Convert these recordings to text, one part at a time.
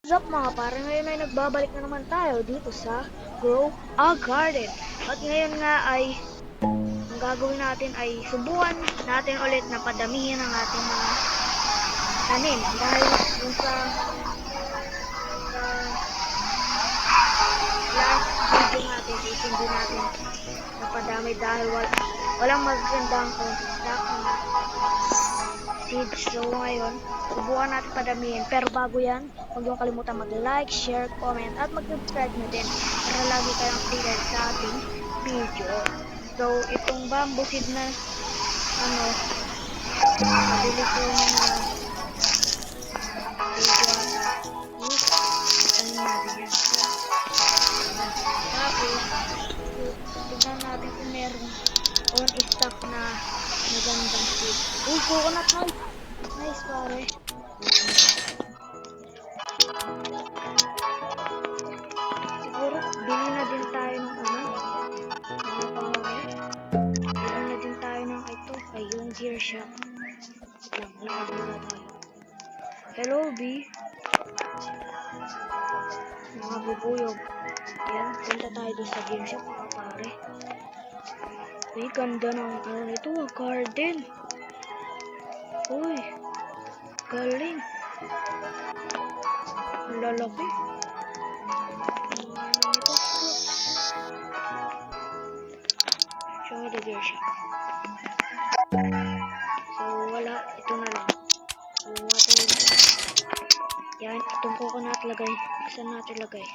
What's up mga pare, ngayon ay nagbabalik na naman tayo dito sa Grow a Garden. At ngayon nga ay ang gagawin natin ay subukan natin ulit na padamihin ang ating mga tanim. Dahil yung sa last video natin is hindi natin napadami dahil walang magandang contact na seeds. So ngayon, subukan natin padamihin. Pero bago yan, huwag niyong kalimutan mag-like, share, comment, at mag-subscribe na din para lagi kayong updated sa ating video. So, itong bamboo seed na nabili ko na video ano natin yan. Tapos, tignan natin kung meron on stock na magandang seed. Uy, coconut nice! Nice pare. Siguro, bili na din tayo ng bili na din tayo ng ito, ay yung gear shop. Lakad muna tayo. Hello, B. Mga bubuyog. Ayan, punta tayo doon sa gear shop, mga pare. Ay, ganda ng nito, garden. Uy, galing. Ang lalaki. Show me the gear shop. So, wala. Ito na lang. So, yan, itong coconut lagay. Saan natin lagay?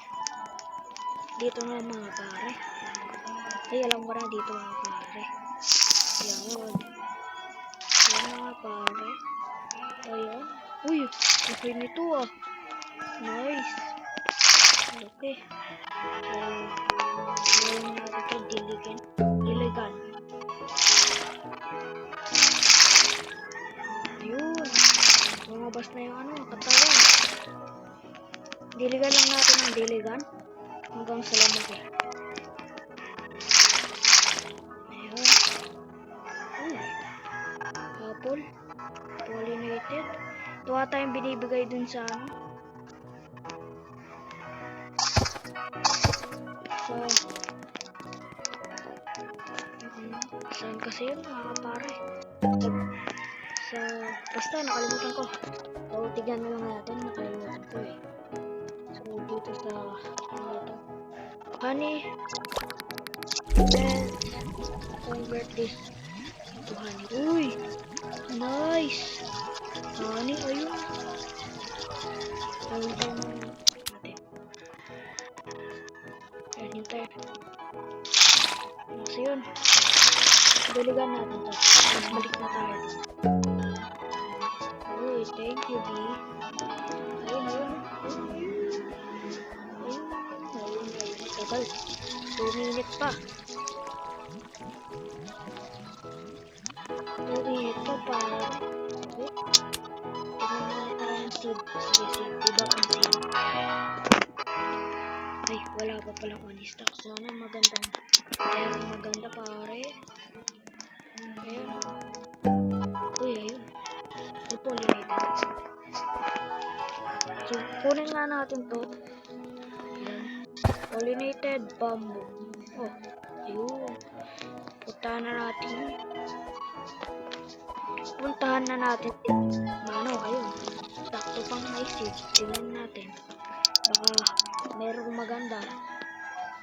Dito na mga pare. Ay, alam ko na dito mga pare. Yan. Yan mga pare. Ayan. Uy, okay nito ah. Nice. Okay. So, ngayon natin ito diligan. Ayun. Lumabas na yung katawan. Diligan lang natin ang diligan. Hanggang sa lamig eh. Ayun. Apple. Pollinated. Ito ata yung binibigay dun sa saan kasi yun mga pare? Basta nakalimutan ko. So, tignan na lang natin. Nakalimutan ko eh. So, dito sa ito. Honey. Let's convert this to honey. Uy! Nice! Honey, ayun. Ayun tayo natin. Ayun tayo. So, yun. Diligan natin to. Mas balik na tayo. Uy, thank you, B. Ayun. Tagal. 2 minutes pa. 2 minutes pa para. Tignan na tayo ng seed. Sige, seed. Diba ang seed? Ay, wala pa pala on stock. Sana magandang. Ayun, maganda pare. Ayun. Uy, ayun. Ay, pollinated. So, kunin nga natin to. Ayan. Pollinated bamboo. Oh, ayun. Puntahan na natin. Ayun. Sakto pang may seed. Tingnan natin. Baka merong maganda.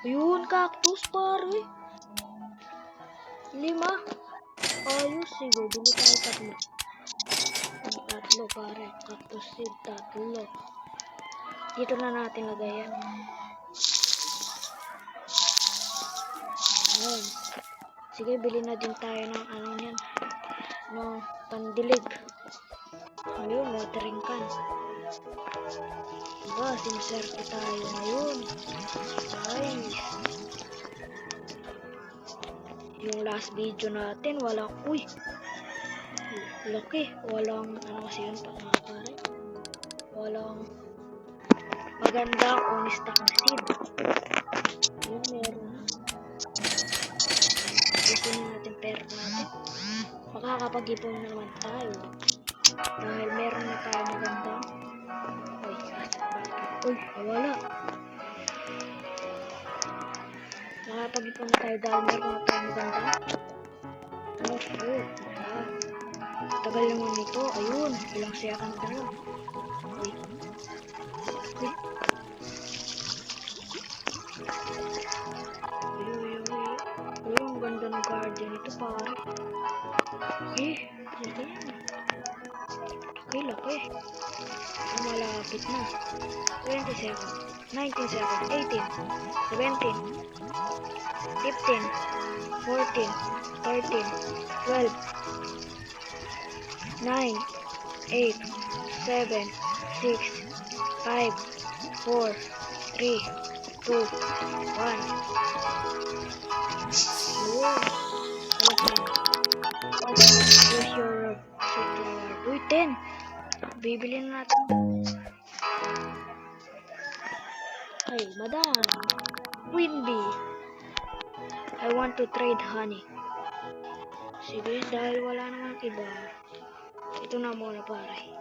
Ayun, cactus pare. 5. Ayos, sige. Bili tayo 3. 3 pare. Cactus seed, 3. Dito na natin lagay yan. Ayun. Sige, bili na din tayo ng yan. Ng pandilig. Ayun, watering can. Diba, siniserte tayo ngayon. Nice. Yung last video natin, walang, uy, laki, walang, kasi yun pa mga pare, walang maganda on stock na seed. Yun, meron na. Ipon natin pera natin. Makakapag-ipon na naman tayo. Dahil meron na tayo magandang, Uy, nawala. Nakapag-ipon na tayo dahil meron na tayo maganda. Oh, fruit. Tagal naman nito. Ayun, ilang second na lang. Uy. Uy. Uy, ang ganda ng garden ito, pare. Ano yan? Laki. Malapit na. 20 seconds. 19 seconds. 18. 17. 15. 14. 13. 12. 9. 8. 7. 6. 5. 4. 3. 2. 1. Here's your reward. Uy, 10. Bibili na natin. Ay, madam. Queen bee. I want to trade honey. Sige, dahil wala namang iba. Ito na muna, pare.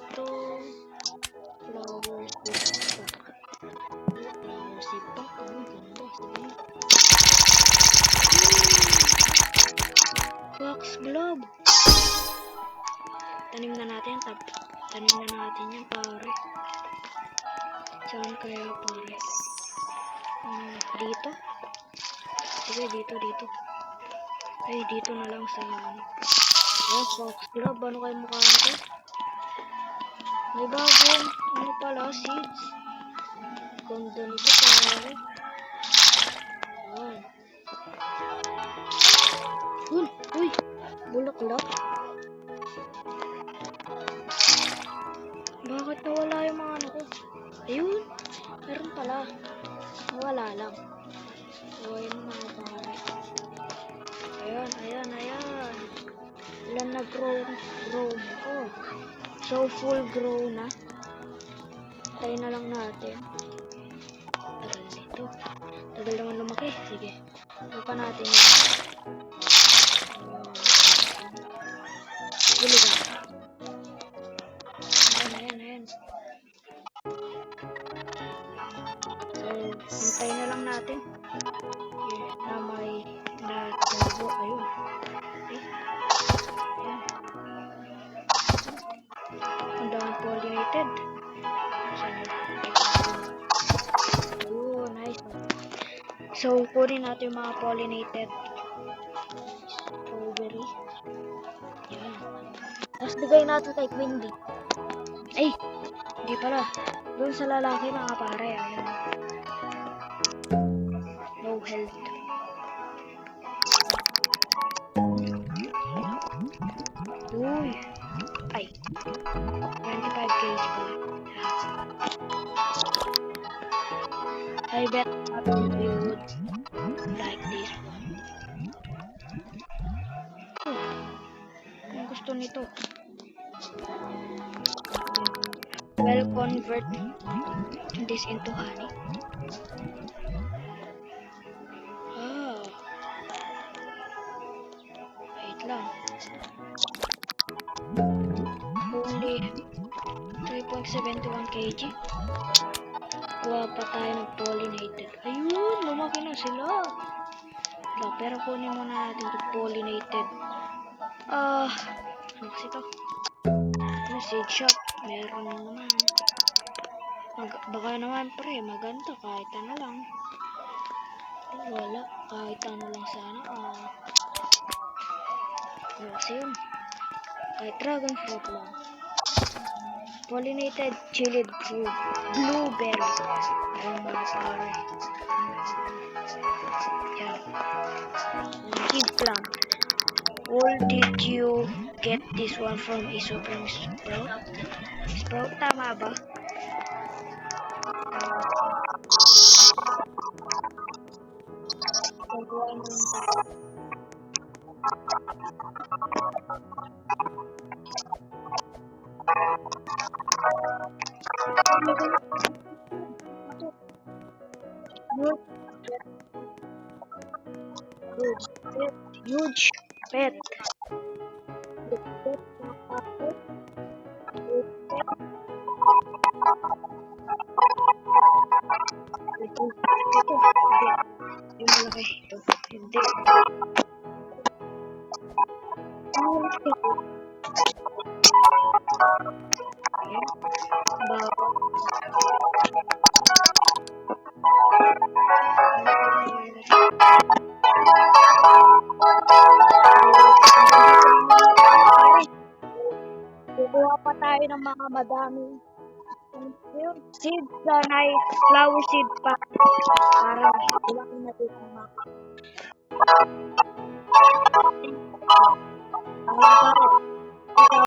Ito. Flower seed pack. Flower seed pack. Ang ganda. Sige. Fox globe. Tanim na natin yan, pare. Saan kaya, pare? Dito? Sige, dito. Ay, dito na lang sa ano. Oh, fox globe. Ano kayo mukha nito? May bagong, ano pala, seeds. Ganda nito, pare. Ayan. Uy, bulaklak. Bakit nawala yung mga ano ko? Ayun, meron pala. Nawala lang. So, ayun mga pare. Ayan. Ilan na grow na. Oh. So, full grow na. Tayo na lang natin. Tagal nito. Tagal naman lumaki. Sige. Lupa natin yun. Buligan. Ayan. So, hintay na lang natin. Na may natubo. Ayun. Ang dami pollinated. Ayun, nice. So, kunin natin yung mga pollinated strawberry. Yan. Tapos bigay natin kay Queen Bee. Ay! Hindi pala. Doon sa lalaki mga pare. Ayan. No health. Uy! Ay! 25 kg pala. I bet you would like this one. Ang gusto nito. Well, convert this into honey. Wait lang. Only 3.71 kg. Kuha pa tayo ng pollinated. Ayun, lumaki na sila. Pero kunin muna natin itong pollinated. Ano kasi ito? Seed shop. Meron naman. Baka naman pre, maganda kahit ano lang. Wala, kahit ano lang sana. Ano kasi yun? Kahit dragon fruit lang. Pollinated chilled blueberry. Ayun mga pare. Yan. Seed plant. Where did you get this one from? A Supreme Sprout? Sprout, tama ba? Huge pet. malaki. Ito. Hindi. Ayan. Bago. Kukuha pa tayo ng mga madaming seeds na flower seed pa para ilaki na dito ang mga para ikaw